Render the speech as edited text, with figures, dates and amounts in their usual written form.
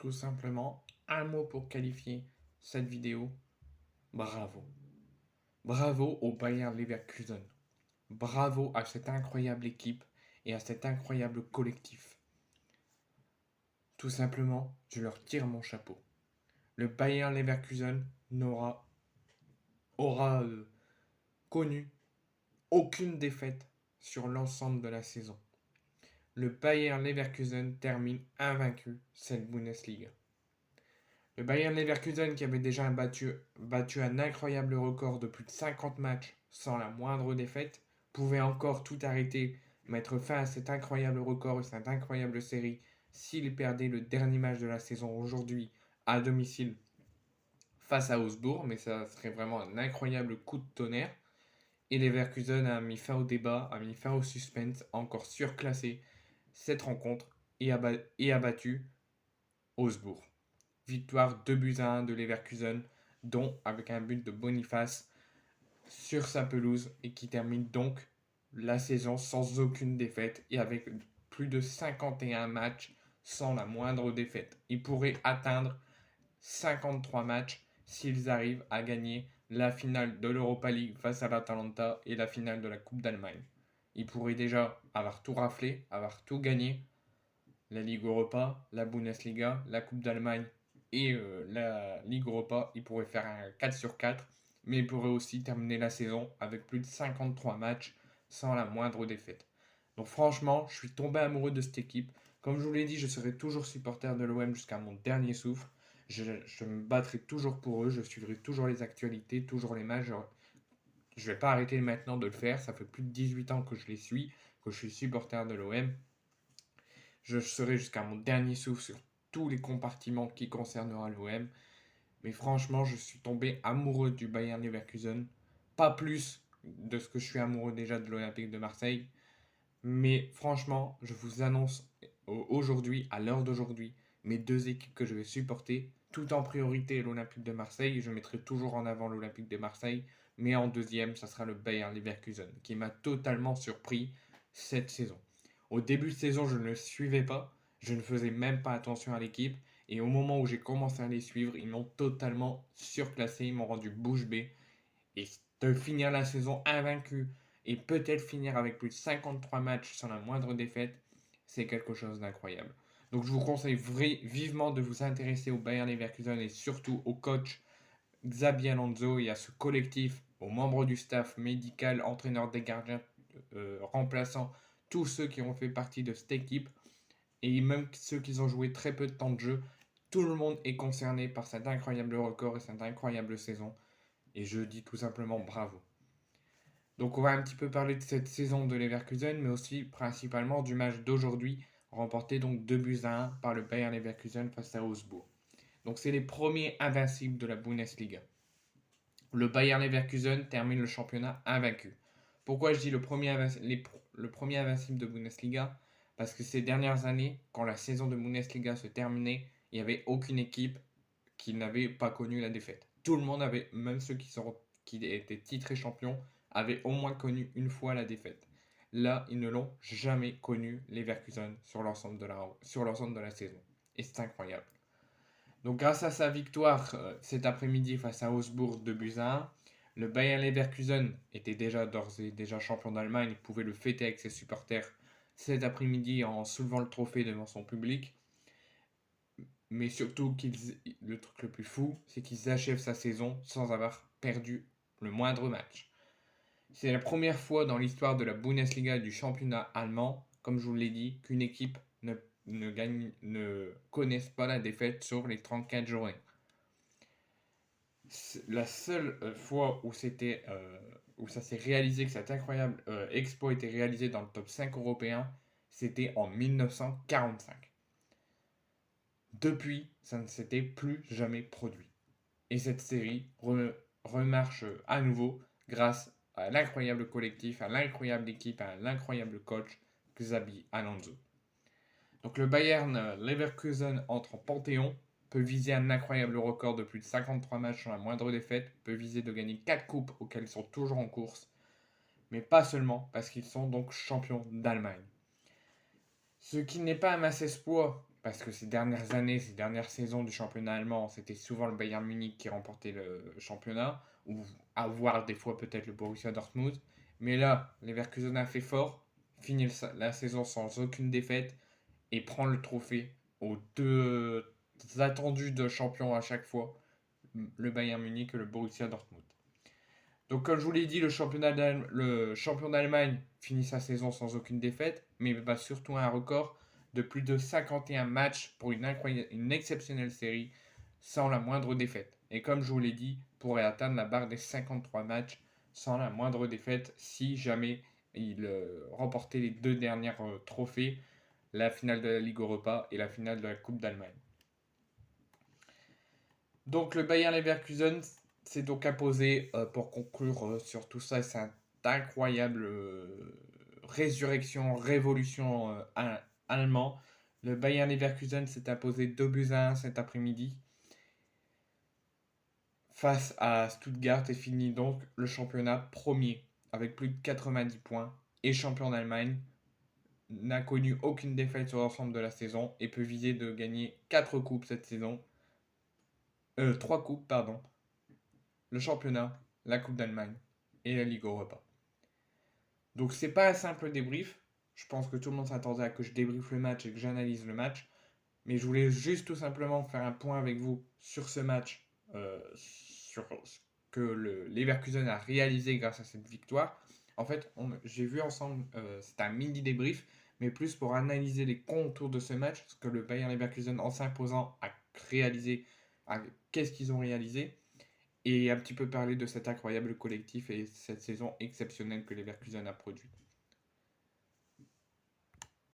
Tout simplement, un mot pour qualifier cette vidéo. Bravo. Bravo au Bayern Leverkusen. Bravo à cette incroyable équipe et à cet incroyable collectif. Tout simplement, je leur tire mon chapeau. Le Bayern Leverkusen aura connu aucune défaite sur l'ensemble de la saison. Le Bayern Leverkusen termine invaincu cette Bundesliga. Le Bayern Leverkusen, qui avait déjà battu un incroyable record de plus de 50 matchs sans la moindre défaite, pouvait encore tout arrêter, mettre fin à cet incroyable record et cette incroyable série s'il perdait le dernier match de la saison aujourd'hui à domicile face à Augsbourg, mais ça serait vraiment un incroyable coup de tonnerre. Et Leverkusen a mis fin au débat, a mis fin au suspense, a encore surclassé cette rencontre et a battu Augsbourg. Victoire 2-1 de Leverkusen, dont avec un but de Boniface sur sa pelouse et qui termine donc la saison sans aucune défaite et avec plus de 51 matchs sans la moindre défaite. Ils pourraient atteindre 53 matchs s'ils arrivent à gagner la finale de l'Europa League face à l'Atalanta et la finale de la Coupe d'Allemagne. Ils pourraient déjà avoir tout raflé, avoir tout gagné, la Ligue Europa, la Bundesliga, la Coupe d'Allemagne et la Ligue Europa. Ils pourraient faire un 4 sur 4, mais ils pourraient aussi terminer la saison avec plus de 53 matchs sans la moindre défaite. Donc franchement, je suis tombé amoureux de cette équipe. Comme je vous l'ai dit, je serai toujours supporter de l'OM jusqu'à mon dernier souffle. Je me battrai toujours pour eux, je suivrai toujours les actualités, toujours les matchs. Je ne vais pas arrêter maintenant de le faire, ça fait plus de 18 ans que je les suis, que je suis supporter de l'OM. Je serai jusqu'à mon dernier souffle sur tous les compartiments qui concernera l'OM. Mais franchement, je suis tombé amoureux du Bayern Leverkusen. Pas plus de ce que je suis amoureux déjà de l'Olympique de Marseille. Mais franchement, je vous annonce aujourd'hui, à l'heure d'aujourd'hui, mes deux équipes que je vais supporter. Tout en priorité l'Olympique de Marseille. Je mettrai toujours en avant l'Olympique de Marseille. Mais en deuxième, ça sera le Bayern Leverkusen, qui m'a totalement surpris cette saison. Au début de saison, je ne le suivais pas. Je ne faisais même pas attention à l'équipe. Et au moment où j'ai commencé à les suivre, ils m'ont totalement surclassé. Ils m'ont rendu bouche bée. Et de finir la saison invaincu et peut-être finir avec plus de 53 matchs sans la moindre défaite, c'est quelque chose d'incroyable. Donc je vous conseille vivement de vous intéresser au Bayern Leverkusen et surtout au coach Xabi Alonso et à ce collectif, aux membres du staff médical, entraîneurs des gardiens, remplaçants, tous ceux qui ont fait partie de cette équipe et même ceux qui ont joué très peu de temps de jeu. Tout le monde est concerné par cet incroyable record et cette incroyable saison. Et je dis tout simplement bravo. Donc on va un petit peu parler de cette saison de Leverkusen, mais aussi principalement du match d'aujourd'hui, remporté donc 2-1 par le Bayern Leverkusen face à Augsbourg. Donc c'est les premiers invincibles de la Bundesliga. Le Bayern Leverkusen termine le championnat invaincu. Pourquoi je dis le premier invincible de Bundesliga? Parce que ces dernières années, quand la saison de Bundesliga se terminait, il n'y avait aucune équipe qui n'avaient pas connu la défaite. Tout le monde avait, même ceux qui étaient titrés champions, avaient au moins connu une fois la défaite. Là, ils ne l'ont jamais connu, les Leverkusen, sur l'ensemble de la saison. Et c'est incroyable. Donc, grâce à sa victoire cet après-midi face à Augsbourg de buts à 1, le Bayern Leverkusen était déjà d'ores et déjà champion d'Allemagne. Il pouvait le fêter avec ses supporters cet après-midi en soulevant le trophée devant son public. Mais surtout, le truc le plus fou, c'est qu'ils achèvent sa saison sans avoir perdu le moindre match. C'est la première fois dans l'histoire de la Bundesliga et du championnat allemand, comme je vous l'ai dit, qu'une équipe ne connaisse pas la défaite sur les 34 journées. La seule fois où où ça s'est réalisé, que cet incroyable exploit était réalisé dans le top 5 européen, c'était en 1945. Depuis, ça ne s'était plus jamais produit. Et cette série remarche à nouveau grâce à l'incroyable collectif, à l'incroyable équipe, à l'incroyable coach Xabi Alonso. Donc le Bayern Leverkusen entre en Panthéon, peut viser un incroyable record de plus de 53 matchs sans la moindre défaite, peut viser de gagner 4 coupes auxquelles ils sont toujours en course, mais pas seulement parce qu'ils sont donc champions d'Allemagne. Ce qui n'est pas un mince exploit, parce que ces dernières années, ces dernières saisons du championnat allemand, c'était souvent le Bayern Munich qui remportait le championnat, ou à voir des fois peut-être le Borussia Dortmund. Mais là, Leverkusen a fait fort, finit la saison sans aucune défaite et prend le trophée aux deux attendus de champion à chaque fois, le Bayern Munich et le Borussia Dortmund. Donc, comme je vous l'ai dit, le champion d'Allemagne finit sa saison sans aucune défaite, mais bat surtout un record de plus de 51 matchs pour une exceptionnelle série sans la moindre défaite. Et comme je vous l'ai dit, pourrait atteindre la barre des 53 matchs sans la moindre défaite si jamais il remportait les deux derniers trophées, la finale de la Ligue Europa et la finale de la Coupe d'Allemagne. Donc le Bayern Leverkusen s'est donc imposé pour conclure sur tout ça. C'est un incroyable résurrection, révolution allemand. Le Bayern Leverkusen s'est imposé 2 buts à 1 cet après-midi face à Stuttgart et finit donc le championnat premier avec plus de 90 points et champion d'Allemagne. N'a connu aucune défaite sur l'ensemble de la saison et peut viser de gagner 4 coupes cette saison. 3 coupes, pardon. Le championnat, la Coupe d'Allemagne et la Ligue Europa. Donc c'est pas un simple débrief. Je pense que tout le monde s'attendait à que je débriefe le match et que j'analyse le match. Mais je voulais juste tout simplement faire un point avec vous sur ce match, sur ce que le Leverkusen a réalisé grâce à cette victoire. En fait, j'ai vu ensemble, c'est un mini débrief, mais plus pour analyser les contours de ce match, ce que le Bayern Leverkusen en s'imposant a réalisé, qu'est-ce qu'ils ont réalisé, et un petit peu parler de cet incroyable collectif et cette saison exceptionnelle que Leverkusen a produit.